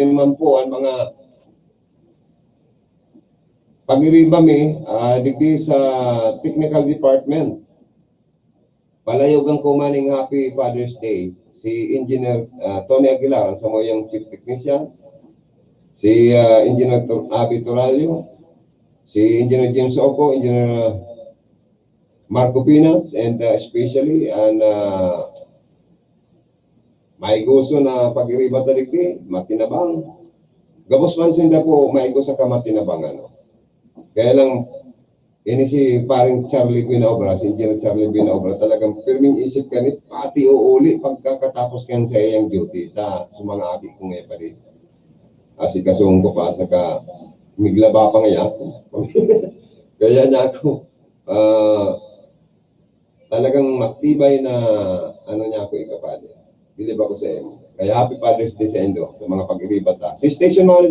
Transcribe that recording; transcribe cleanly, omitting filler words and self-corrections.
naman po ang mga pag-iribami digdi sa technical department. Palayogang ko maning Happy Father's Day si Engineer Tony Aguilar sa moyang Chief Technician, si Engineer Abby Toralio, si Engineer James Oco, Engineer Marco Pinat, and especially and may gusto na pag-iriba taligdi, matinabang. Gabos man sinda po may gusto sa kamatinabang ano. Kaya lang, ini si paring Charlie Binaobra, si Engineer Charlie Binaobra, talagang pirming isip kanit, pati uuli pagkakatapos kan sa iyang duty, ta sa mga ati kong pa rin. Asikasuong ko pa, saka miglaba pa ngayon. Kaya niya ako, talagang matibay na ano niya ako ikapali. Bilib ako sa iyo. Kaya Happy Father's Day sa Indo, sa mga pag-iribat. Si Station Manager,